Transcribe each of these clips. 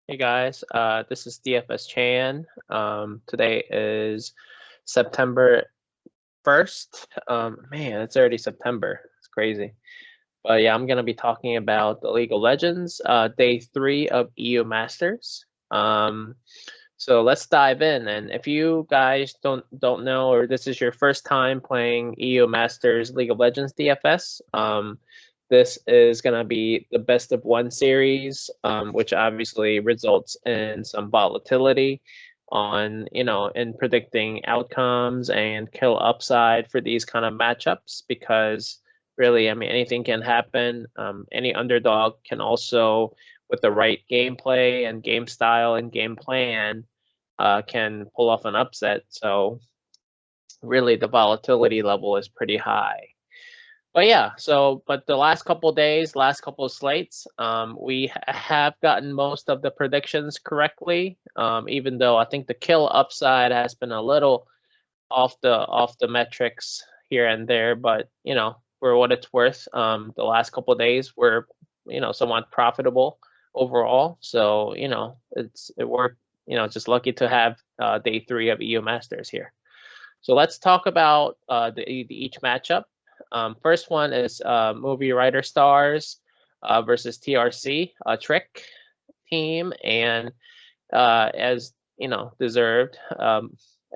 Hey guys, this is DFS Chan. Today is September 1st. Man, it's already September. It's crazy. But yeah, I'm gonna be talking about the League of Legends, day 3 of EU Masters. So let's dive in. And if you guys don't know, or this is your first time playing EU Masters League of Legends DFS, this is going to be the best of one series, which obviously results in some volatility on, in predicting outcomes and kill upside for these kind of matchups because really, I mean, anything can happen. Any underdog can also, with the right gameplay and game style and game plan, can pull off an upset. So really, the volatility level is pretty high. But yeah, but the last couple days, last couple of slates, we have gotten most of the predictions correctly. Even though I think the kill upside has been a little off the metrics here and there, but for what it's worth, the last couple of days were somewhat profitable overall. So it worked. Just lucky to have day 3 of EU Masters here. So let's talk about each matchup. First one is Movie Writer Stars versus TRC, a Trick team, and as deserved,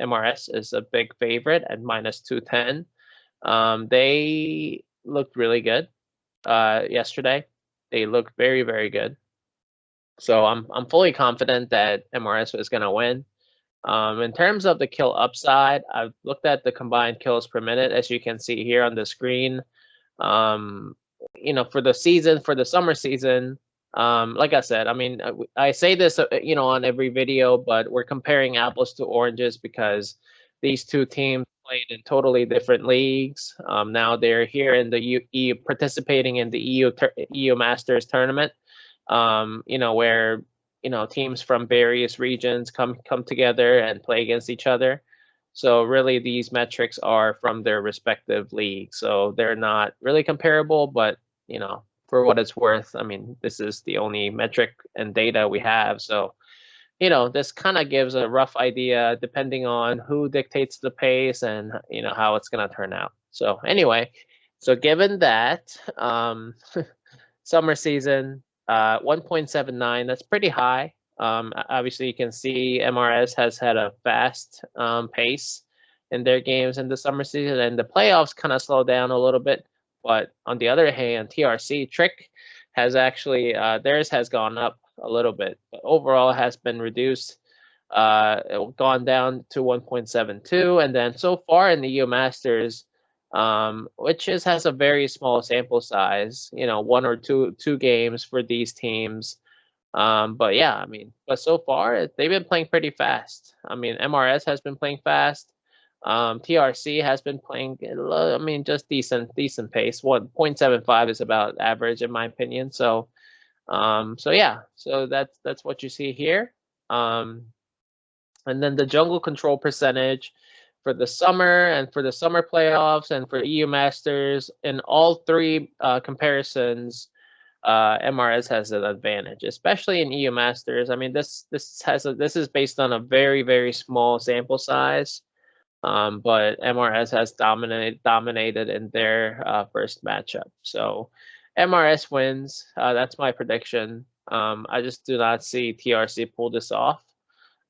MRS is a big favorite at -210. They looked really good yesterday. They looked very, very good. So I'm fully confident that MRS is going to win. In terms of the kill upside, I've looked at the combined kills per minute, as you can see here on the screen. For the summer season, like I said, I mean, I say this, on every video, but we're comparing apples to oranges because these two teams played in totally different leagues. Now they're here in the EU, participating in the EU Masters tournament. Where teams from various regions come together and play against each other. So really, these metrics are from their respective leagues. So they're not really comparable, but for what it's worth, I mean, this is the only metric and data we have. So this kind of gives a rough idea depending on who dictates the pace and how it's going to turn out. So anyway, so given that summer season 1.79, that's pretty high. Obviously, you can see MRS has had a fast pace in their games in the summer season, and the playoffs kind of slowed down a little bit. But on the other hand, TRC Trick has actually theirs has gone up a little bit, but overall has been reduced, gone down to 1.72, and then so far in the EU Masters, which has a very small sample size, one or two games for these teams. But yeah, I mean, but so far they've been playing pretty fast. I mean, MRS has been playing fast. TRC has been playing, I mean, just decent pace. 1.75 is about average in my opinion. So, yeah, so that's what you see here. And then the jungle control percentage for the summer and for the summer playoffs and for EU Masters in all three comparisons, MRS has an advantage, especially in EU Masters. I mean, this is based on a very, very small sample size, but MRS has dominated in their first matchup. So MRS wins. That's my prediction. I just do not see TRC pull this off.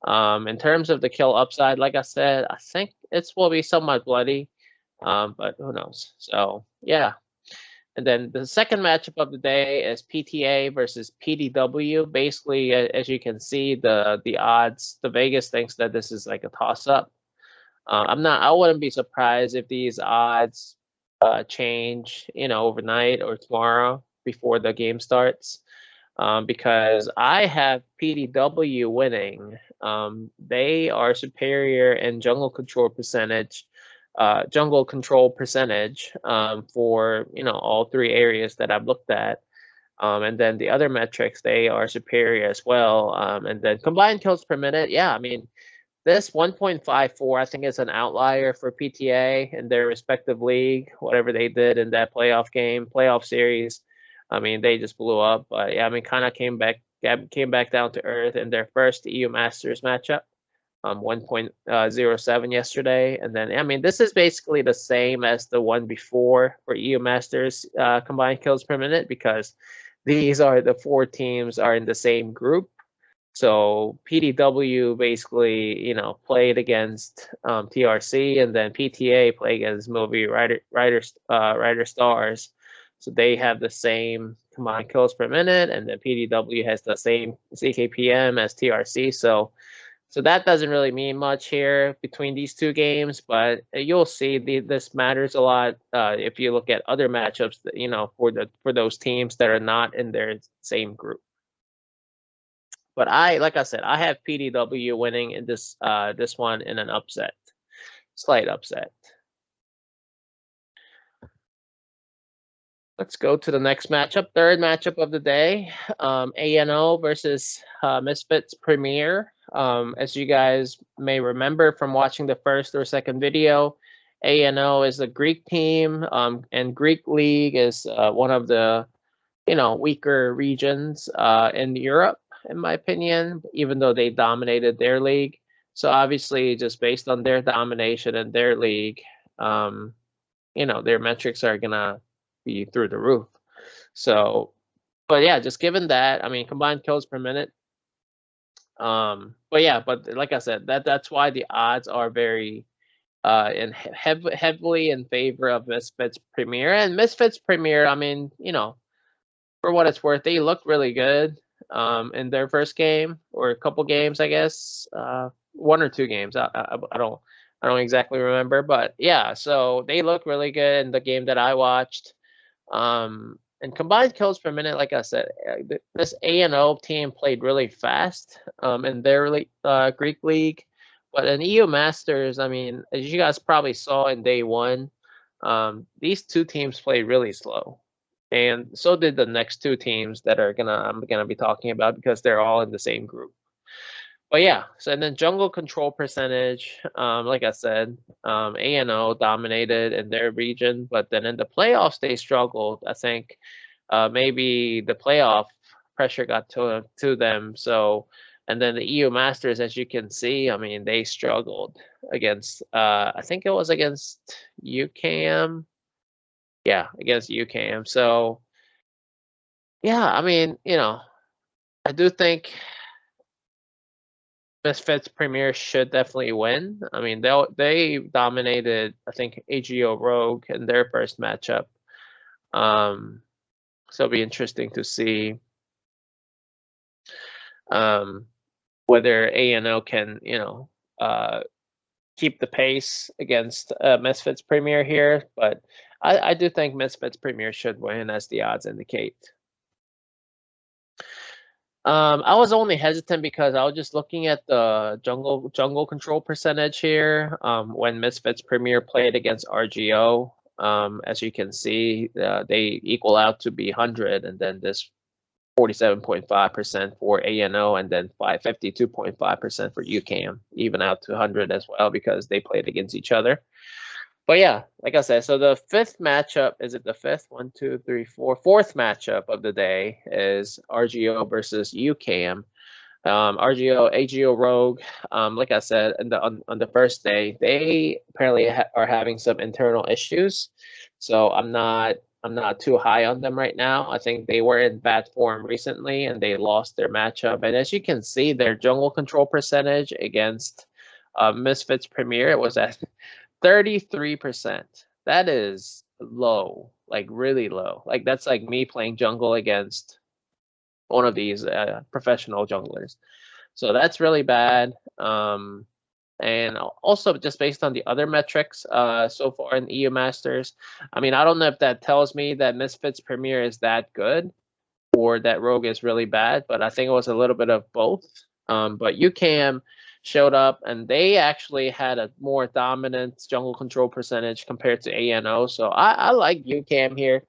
In terms of the kill upside, like I said, I think it will be somewhat bloody, but who knows? So yeah. And then the second matchup of the day is PTA versus PDW. Basically, as you can see, the odds, the Vegas thinks that this is like a toss up. I wouldn't be surprised if these odds change, overnight or tomorrow before the game starts. Because I have PDW winning. They are superior in jungle control percentage for all three areas that I've looked at. And then the other metrics, they are superior as well. And then combined kills per minute, yeah, I mean, this 1.54, I think, is an outlier for PTA in their respective league, whatever they did in that playoff series. I mean, they just blew up. But yeah, I mean, kind of came back came back down to earth in their first EU Masters matchup. 1.07 yesterday, and then I mean this is basically the same as the one before for EU Masters combined kills per minute, because these are the 4 teams are in the same group. So PDW basically, played against TRC, and then PTA played against Movie Rider Stars. So they have the same combined kills per minute, and then PDW has the same CKPM as TRC. So that doesn't really mean much here between these 2 games, but you'll see this matters a lot if you look at other matchups, for those teams that are not in their same group. But like I said, I have PDW winning in this one in an upset, slight upset. Let's go to the next matchup, third matchup of the day, ANO versus Misfits Premier. As you guys may remember from watching the first or second video, ANO is a Greek team, and Greek League is one of the weaker regions in Europe, in my opinion, even though they dominated their league. So obviously, just based on their domination in their league, their metrics are gonna be through the roof. So, but yeah, just given that, I mean, combined kills per minute. But like I said, that's why the odds are very heavily in favor of Misfits Premier. And Misfits Premier, I mean, for what it's worth, they looked really good in their first game, or a couple games, I guess, 1 or 2 games. I don't exactly remember, but yeah, so they look really good in the game that I watched. And combined kills per minute, like I said, this ANO team played really fast in their Greek league, but in EU Masters, I mean, as you guys probably saw in day 1, these 2 teams played really slow, and so did the next 2 teams that I'm gonna be talking about, because they're all in the same group. But yeah, so and then jungle control percentage, like I said, ANO dominated in their region, but then in the playoffs they struggled. I think maybe the playoff pressure got to them. So, and then the EU Masters, as you can see, I mean, they struggled against, I think it was against UCAM. Yeah, against UCAM. So, yeah, I mean, I do think Misfits Premier should definitely win. I mean, they dominated, I think, AGO Rogue in their first matchup. So it'll be interesting to see whether ANO can, keep the pace against Misfits Premier here. But I do think Misfits Premier should win, as the odds indicate. I was only hesitant because I was just looking at the jungle control percentage here when Misfits Premier played against RGO. As you can see, they equal out to be 100, and then this 47.5% for ANO, and then 52.5% for UCAM, even out to 100 as well, because they played against each other. But yeah, like I said, so the 5th matchup, is it the 5th? 1, 2, 3, 4. 4th matchup of the day is RGO versus UCAM. RGO, AGO Rogue, like I said, on the first day, they apparently are having some internal issues. So I'm not too high on them right now. I think they were in bad form recently, and they lost their matchup. And as you can see, their jungle control percentage against Misfits Premier, it was at 33%. That is low, like really low. Like that's like me playing jungle against one of these professional junglers. So that's really bad. And also just based on the other metrics so far in EU Masters, I mean, I don't know if that tells me that Misfits Premier is that good or that Rogue is really bad, but I think it was a little bit of both. But UCAM showed up, and they actually had a more dominant jungle control percentage compared to ANO. So I like UCAM here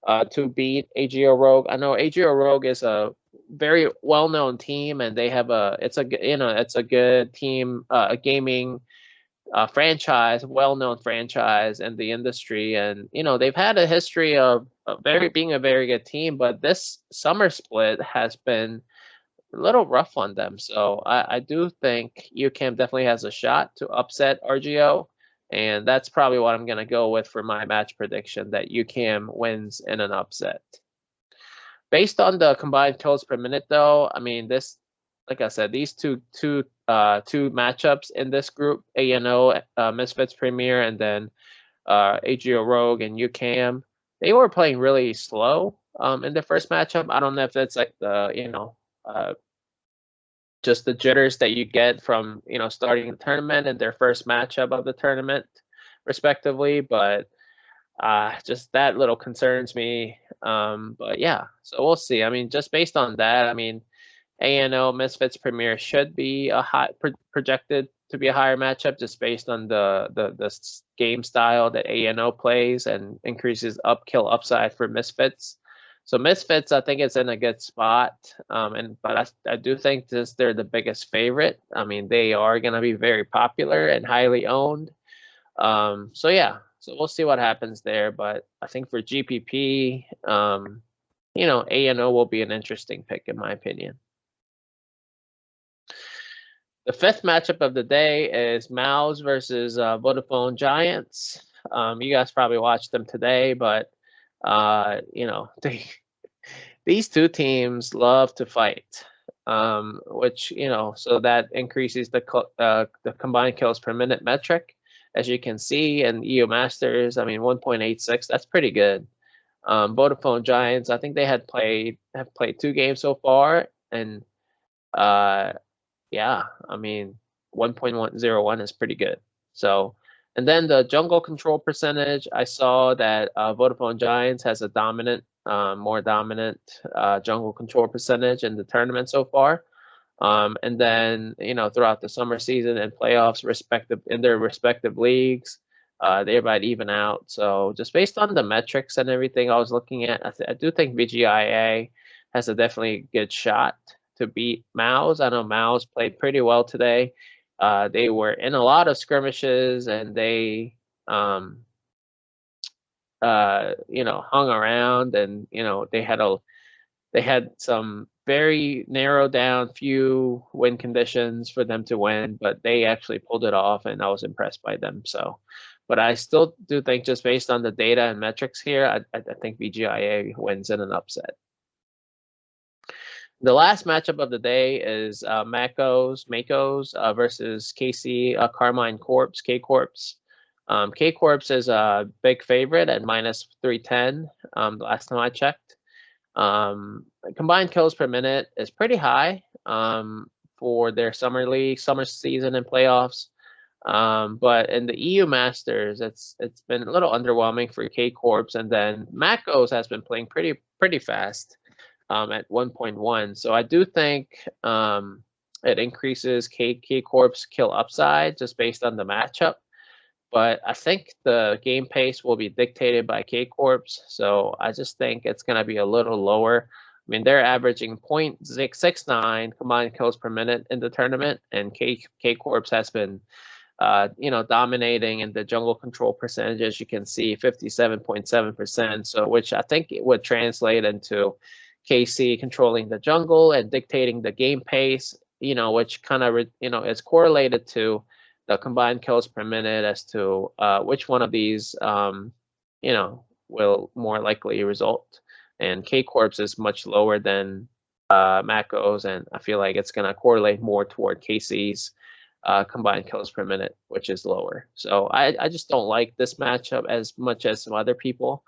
to beat AGO Rogue. I know AGO Rogue is a very well-known team, and they have it's a good team, a gaming franchise, well-known franchise in the industry, and they've had a history of being a very good team. But this summer split has been a little rough on them. So I do think UCAM definitely has a shot to upset RGO. And that's probably what I'm going to go with for my match prediction, that UCAM wins in an upset. Based on the combined kills per minute, though, I mean, this, like I said, these two matchups in this group, ANO, Misfits Premier, and then AGO Rogue and UCAM, they were playing really slow in the first matchup. I don't know if that's like the, just the jitters that you get from, starting the tournament and their first matchup of the tournament, respectively, but just that little concerns me. But yeah, so we'll see. I mean, just based on that, I mean, ANO Misfits Premier should be a high projected to be a higher matchup, just based on the game style that ANO plays and increases kill upside for Misfits. So Misfits, I think it's in a good spot, but I do think they're the biggest favorite. I mean, they are going to be very popular and highly owned. So yeah, so we'll see what happens there. But I think for GPP, ANO will be an interesting pick in my opinion. The fifth matchup of the day is Mouse versus Vodafone Giants. You guys probably watched them today, but these two teams love to fight, which so that increases the combined kills per minute metric, as you can see, in EU Masters. I mean, 1.86. That's pretty good. Vodafone Giants, I think they have played 2 games so far, and yeah, I mean, 1.101 is pretty good. So, and then the jungle control percentage, I saw that Vodafone Giants has a more dominant jungle control percentage in the tournament so far. And then, throughout the summer season and playoffs, in their respective leagues, they might even out. So just based on the metrics and everything I was looking at, I do think VGIA has a definitely good shot to beat Mouse. I know Mouse played pretty well today. They were in a lot of skirmishes, and they, hung around, and they had some very narrowed down few win conditions for them to win, but they actually pulled it off, and I was impressed by them. So, but I still do think, just based on the data and metrics here, I think VGIA wins in an upset. The last matchup of the day is Makos versus KC Carmine Corps, K Corps. K Corps is a big favorite at -310. The last time I checked. Combined kills per minute is pretty high for their summer season and playoffs. But in the EU Masters, it's been a little underwhelming for K Corps, and then Makos has been playing pretty fast. At 1.1. So I do think it increases K Corp's kill upside just based on the matchup. But I think the game pace will be dictated by K Corps. So I just think it's going to be a little lower. I mean, they're averaging 0.669 combined kills per minute in the tournament, and K Corps has been dominating in the jungle control percentages. You can see 57.7%. So which I think it would translate into KC controlling the jungle and dictating the game pace, which kind of, is correlated to the combined kills per minute as to which one of these, will more likely result. And K Corps is much lower than Makos, and I feel like it's going to correlate more toward KC's combined kills per minute, which is lower. So I just don't like this matchup as much as some other people.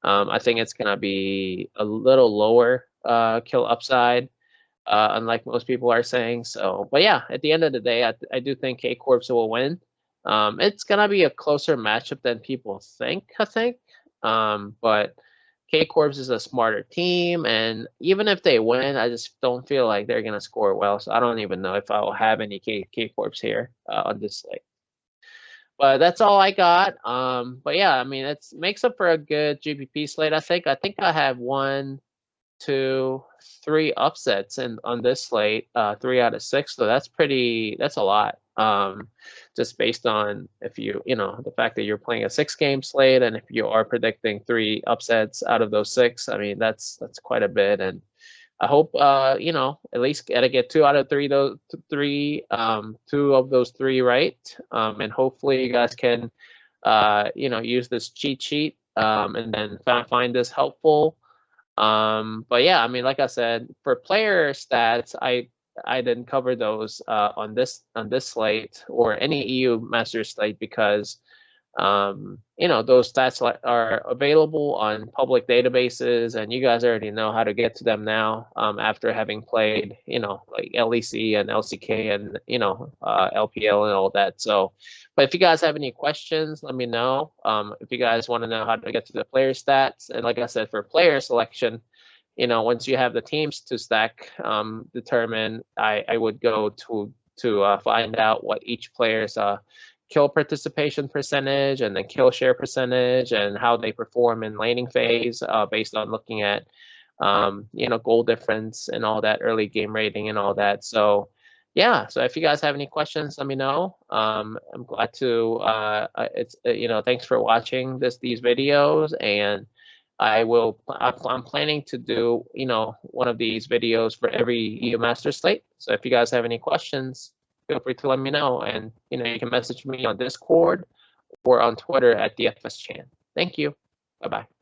I think it's going to be a little lower kill upside, unlike most people are saying. So, but yeah, at the end of the day, I do think K Corps will win. It's going to be a closer matchup than people think, I think. But K Corps is a smarter team, and even if they win, I just don't feel like they're going to score well. So I don't even know if I will have any K Corps here on this slate. But that's all I got. But yeah, I mean, it makes up for a good GPP slate. I think I have 1, 2, 3 upsets on this slate, 3 out of 6. So that's a lot. Just based on if the fact that you're playing a 6-game slate, and if you are predicting 3 upsets out of those 6, I mean, that's quite a bit. And I hope you know, at least gotta get 2 out of 3 those 3 2 of those 3 right. And hopefully you guys can you know, use this cheat sheet and then find this helpful. But yeah, I mean, like I said, for player stats, I didn't cover those on this slate or any EU Masters slate because you know, those stats are available on public databases, and you guys already know how to get to them now after having played, you know, like LEC and LCK and, you know, LPL and all that. So, but if you guys have any questions, let me know. If you guys want to know how to get to the player stats, and like I said, for player selection, you know, once you have the teams to stack determined, I would go to find out what each player's kill participation percentage and the kill share percentage and how they perform in laning phase based on looking at you know, goal difference and all that, early game rating and all that. So yeah, so if you guys have any questions, let me know. I'm glad to you know, thanks for watching these videos, and I'm planning to do, you know, one of these videos for every EU Master slate. So if you guys have any questions, feel free to let me know. And, you know, you can message me on Discord or on Twitter at DFS Chan. Thank you. Bye-bye.